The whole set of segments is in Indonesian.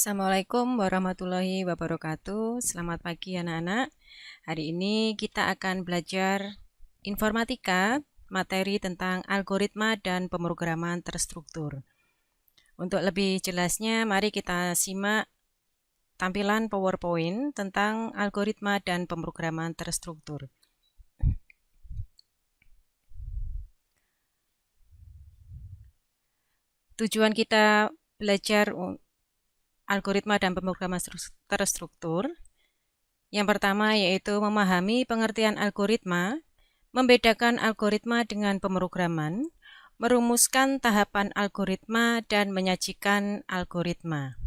Assalamualaikum warahmatullahi wabarakatuh. Selamat pagi anak-anak. Hari ini kita akan belajar informatika, materi tentang algoritma dan pemrograman terstruktur. Untuk lebih jelasnya, mari kita simak tampilan PowerPoint tentang algoritma dan pemrograman terstruktur. Tujuan kita belajar algoritma dan pemrograman terstruktur. Yang pertama yaitu memahami pengertian algoritma, membedakan algoritma dengan pemrograman, merumuskan tahapan algoritma, dan menyajikan algoritma.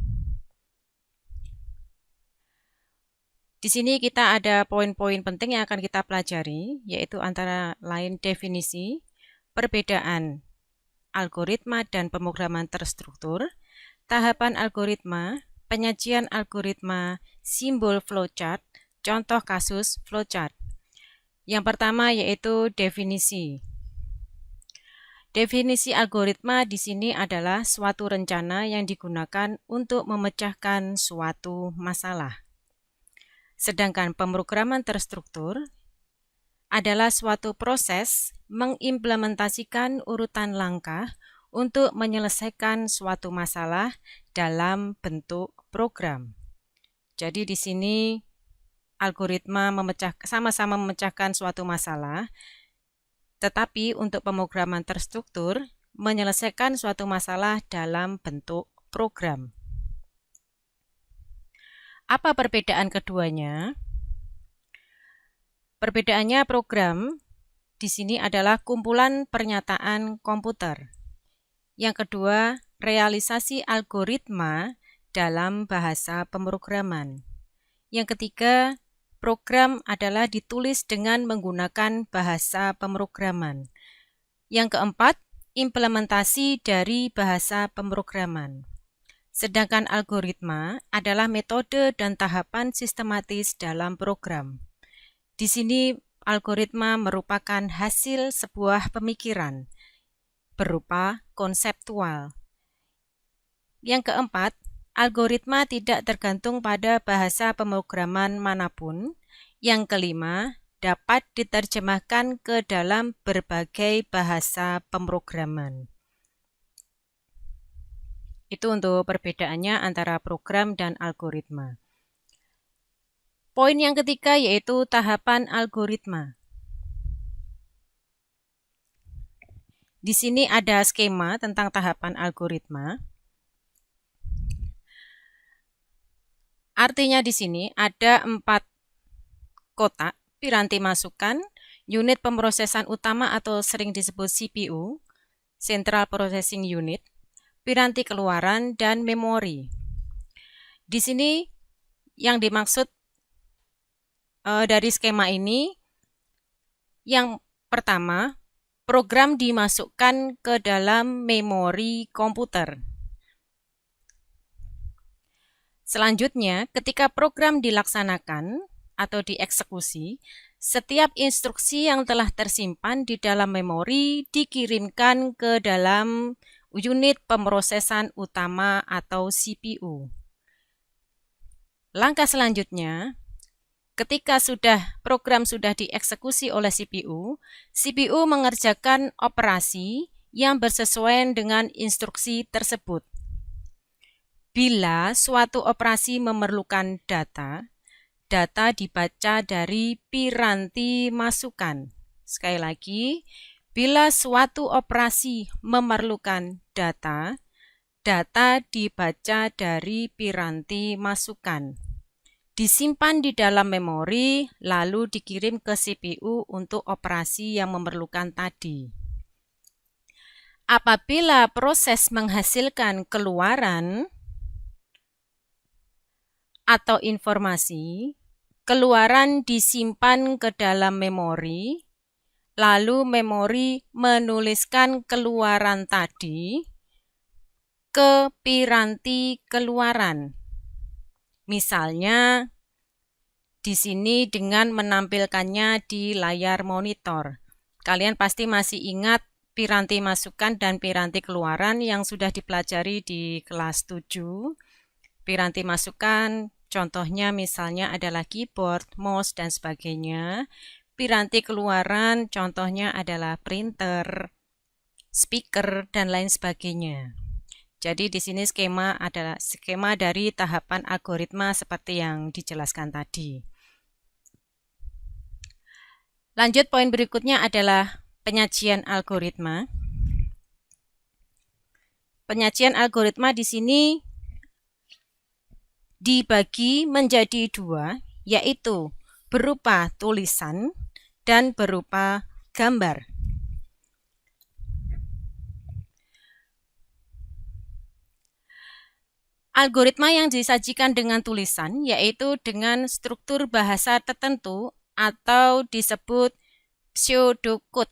Di sini kita ada poin-poin penting yang akan kita pelajari, yaitu antara lain definisi, perbedaan algoritma dan pemrograman terstruktur, tahapan algoritma, penyajian algoritma, simbol flowchart, contoh kasus flowchart. Yang pertama yaitu definisi. Definisi algoritma di sini adalah suatu rencana yang digunakan untuk memecahkan suatu masalah. Sedangkan pemrograman terstruktur adalah suatu proses mengimplementasikan urutan langkah untuk menyelesaikan suatu masalah dalam bentuk program. Jadi di sini algoritma sama-sama memecahkan suatu masalah, tetapi untuk pemrograman terstruktur menyelesaikan suatu masalah dalam bentuk program. Apa perbedaan keduanya? Perbedaannya program di sini adalah kumpulan pernyataan komputer. Yang kedua, realisasi algoritma dalam bahasa pemrograman. Yang ketiga, program adalah ditulis dengan menggunakan bahasa pemrograman. Yang keempat, implementasi dari bahasa pemrograman. Sedangkan algoritma adalah metode dan tahapan sistematis dalam program. Di sini algoritma merupakan hasil sebuah pemikiran berupa konseptual. Yang keempat, algoritma tidak tergantung pada bahasa pemrograman manapun. Yang kelima, dapat diterjemahkan ke dalam berbagai bahasa pemrograman. Itu untuk perbedaannya antara program dan algoritma. Poin yang ketiga yaitu tahapan algoritma. Di sini ada skema tentang tahapan algoritma. Artinya di sini ada 4 kotak, piranti masukan, unit pemrosesan utama atau sering disebut CPU, Central Processing Unit, piranti keluaran, dan memori. Di sini yang dimaksud dari skema ini, yang pertama, program dimasukkan ke dalam memori komputer. Selanjutnya, ketika program dilaksanakan atau dieksekusi, setiap instruksi yang telah tersimpan di dalam memori dikirimkan ke dalam unit pemrosesan utama atau CPU. Langkah selanjutnya, ketika program sudah dieksekusi oleh CPU, CPU mengerjakan operasi yang bersesuaian dengan instruksi tersebut. Bila suatu operasi memerlukan data dibaca dari piranti masukan. Sekali lagi, bila suatu operasi memerlukan data dibaca dari piranti masukan. Disimpan di dalam memori, lalu dikirim ke CPU untuk operasi yang memerlukan tadi. Apabila proses menghasilkan keluaran atau informasi, keluaran disimpan ke dalam memori, lalu memori menuliskan keluaran tadi ke piranti keluaran. Misalnya, di sini dengan menampilkannya di layar monitor. Kalian pasti masih ingat piranti masukan dan piranti keluaran yang sudah dipelajari di kelas 7. Piranti masukan, contohnya misalnya adalah keyboard, mouse, dan sebagainya. Piranti keluaran, contohnya adalah printer, speaker, dan lain sebagainya. Jadi di sini skema adalah skema dari tahapan algoritma seperti yang dijelaskan tadi. Lanjut, poin berikutnya adalah penyajian algoritma. Penyajian algoritma di sini dibagi menjadi dua, yaitu berupa tulisan dan berupa gambar. Algoritma yang disajikan dengan tulisan yaitu dengan struktur bahasa tertentu atau disebut pseudocode.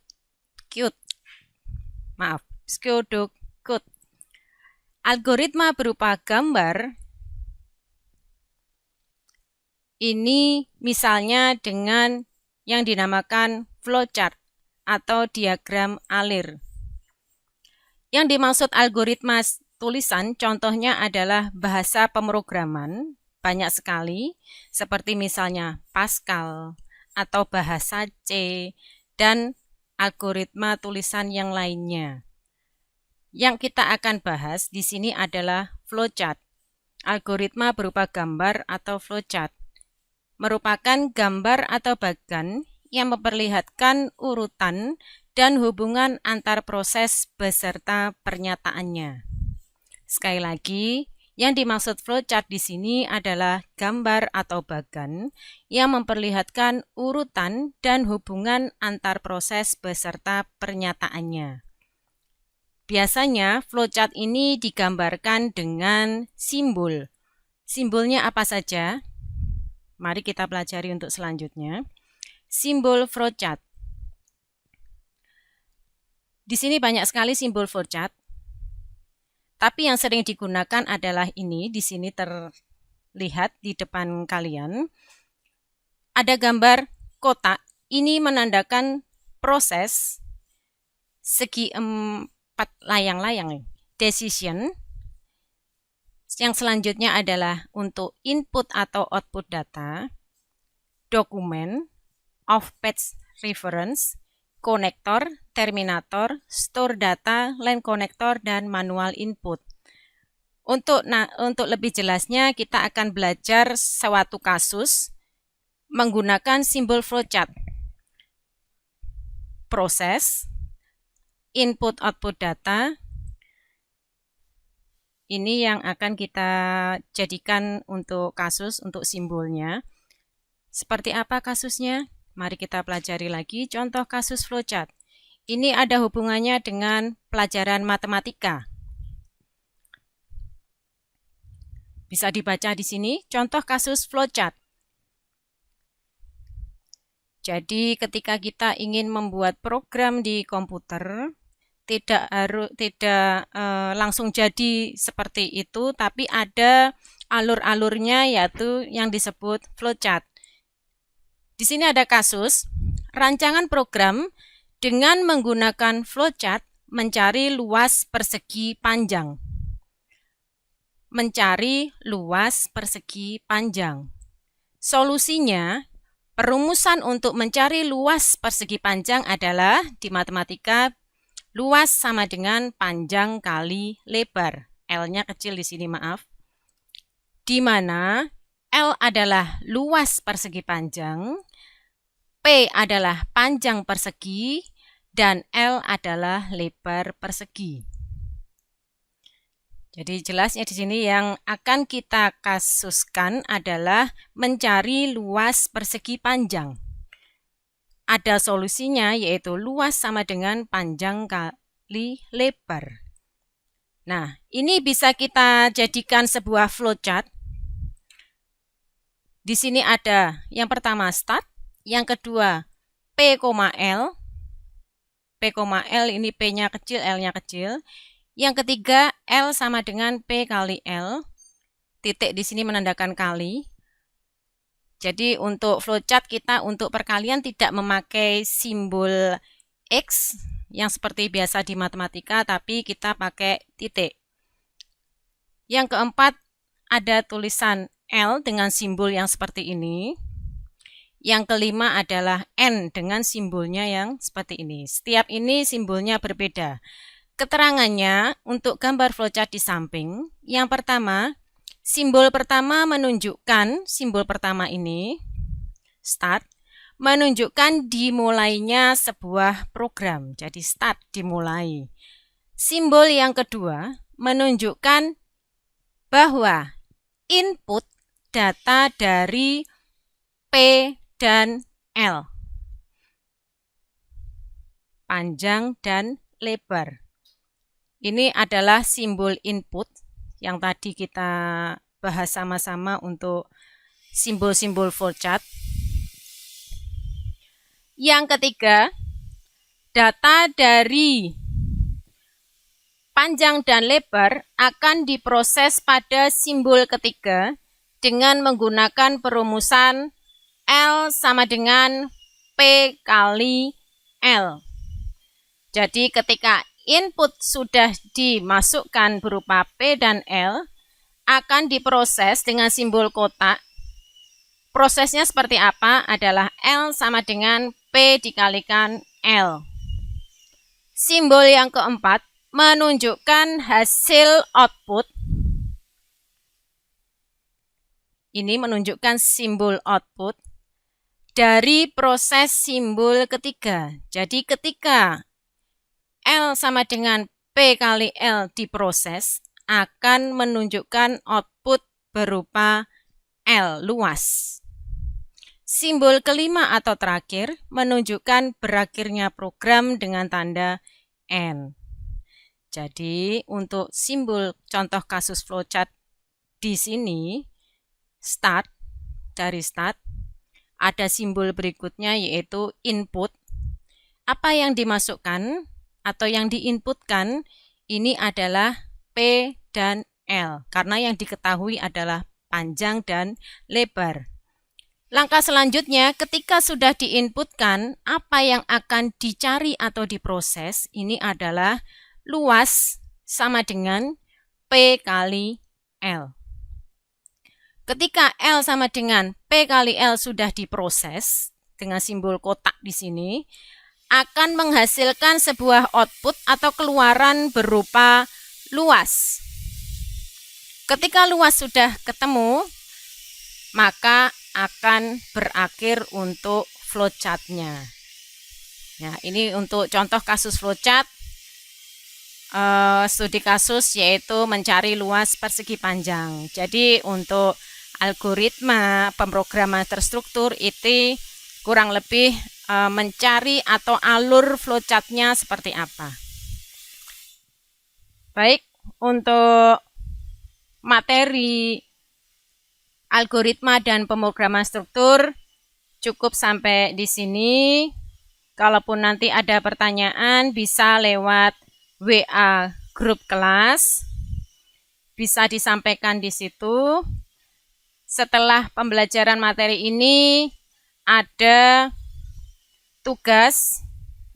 Pseudocode. Algoritma berupa gambar ini misalnya dengan yang dinamakan flowchart atau diagram alir. Yang dimaksud algoritma tulisan contohnya adalah bahasa pemrograman, banyak sekali, seperti misalnya Pascal atau bahasa C, dan algoritma tulisan yang lainnya. Yang kita akan bahas di sini adalah flowchart. Algoritma berupa gambar atau flowchart merupakan gambar atau bagan yang memperlihatkan urutan dan hubungan antar proses beserta pernyataannya. Sekali lagi, yang dimaksud flowchart di sini adalah gambar atau bagan yang memperlihatkan urutan dan hubungan antar proses beserta pernyataannya. Biasanya flowchart ini digambarkan dengan simbol. Simbolnya apa saja? Mari kita pelajari untuk selanjutnya. Simbol flowchart. Di sini banyak sekali simbol flowchart. Tapi yang sering digunakan adalah ini, di sini terlihat di depan kalian. Ada gambar kotak, ini menandakan proses segi 4 layang-layang, decision. Yang selanjutnya adalah untuk input atau output data, dokumen, off-page reference, konektor, terminator, store data, line connector, dan manual input. Untuk lebih jelasnya kita akan belajar suatu kasus menggunakan simbol flowchart. Proses, input output data, ini yang akan kita jadikan untuk kasus, untuk simbolnya. Seperti apa kasusnya? Mari kita pelajari lagi contoh kasus flowchart. Ini ada hubungannya dengan pelajaran matematika. Bisa dibaca di sini contoh kasus flowchart. Jadi ketika kita ingin membuat program di komputer, tidak langsung jadi seperti itu, tapi ada alur-alurnya yaitu yang disebut flowchart. Di sini ada kasus rancangan program dengan menggunakan flowchart mencari luas persegi panjang. Mencari luas persegi panjang. Solusinya, perumusan untuk mencari luas persegi panjang adalah di matematika luas sama dengan panjang kali lebar. L-nya kecil di sini, maaf. Di mana L adalah luas persegi panjang, P adalah panjang persegi, dan L adalah lebar persegi. Jadi jelasnya di sini yang akan kita kasuskan adalah mencari luas persegi panjang. Ada solusinya yaitu luas sama dengan panjang kali lebar. Nah, ini bisa kita jadikan sebuah flowchart. Di sini ada yang pertama start, yang kedua P,L. P,L ini P-nya kecil, L-nya kecil. Yang ketiga L sama dengan P kali L. Titik di sini menandakan kali. Jadi untuk flowchart kita untuk perkalian tidak memakai simbol X yang seperti biasa di matematika, tapi kita pakai titik. Yang keempat ada tulisan L dengan simbol yang seperti ini. Yang kelima adalah N dengan simbolnya yang seperti ini. Setiap ini simbolnya berbeda. Keterangannya untuk gambar flowchart di samping. Yang pertama, simbol pertama menunjukkan, simbol pertama ini, start, menunjukkan dimulainya sebuah program. Jadi start, dimulai. Simbol yang kedua menunjukkan bahwa input data dari P dan L, panjang dan lebar. Ini adalah simbol input yang tadi kita bahas sama-sama untuk simbol-simbol flowchart. Yang ketiga, data dari panjang dan lebar akan diproses pada simbol ketiga dengan menggunakan perumusan L sama dengan P kali L. Jadi ketika input sudah dimasukkan berupa P dan L, akan diproses dengan simbol kotak. Prosesnya seperti apa? Adalah L sama dengan P dikalikan L. Simbol yang keempat menunjukkan hasil output. Ini menunjukkan simbol output dari proses simbol ketiga. Jadi ketika L sama dengan P kali L diproses, akan menunjukkan output berupa L luas. Simbol kelima atau terakhir menunjukkan berakhirnya program dengan tanda N. Jadi untuk simbol contoh kasus flowchart di sini, start, dari start, ada simbol berikutnya yaitu input. Apa yang dimasukkan atau yang diinputkan ini adalah P dan L, karena yang diketahui adalah panjang dan lebar. Langkah selanjutnya, ketika sudah diinputkan, apa yang akan dicari atau diproses ini adalah luas sama dengan P kali L. Ketika L sama dengan P kali L sudah diproses dengan simbol kotak di sini, akan menghasilkan sebuah output atau keluaran berupa luas. Ketika luas sudah ketemu, maka akan berakhir untuk flowchart-nya. Nah, ini untuk contoh kasus flowchart. Studi kasus yaitu mencari luas persegi panjang. Jadi untuk algoritma pemrograman terstruktur itu kurang lebih mencari atau alur flowchart-nya seperti apa. Baik, untuk materi algoritma dan pemrograman struktur cukup sampai di sini. Kalaupun nanti ada pertanyaan bisa lewat WA grup kelas, bisa disampaikan di situ. Setelah pembelajaran materi ini ada tugas,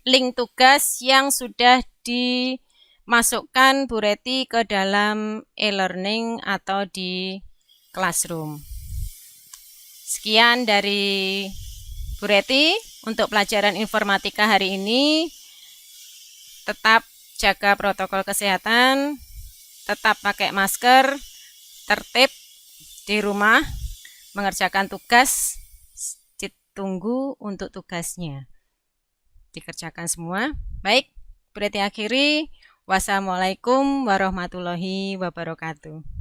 link tugas yang sudah dimasukkan Bu Reti ke dalam e-learning atau di classroom. Sekian dari Bu Reti untuk pelajaran informatika hari ini. Tetap jaga protokol kesehatan, tetap pakai masker, tertib di rumah, mengerjakan tugas, ditunggu untuk tugasnya. Dikerjakan semua. Baik, berarti akhiri. Wassalamualaikum warahmatullahi wabarakatuh.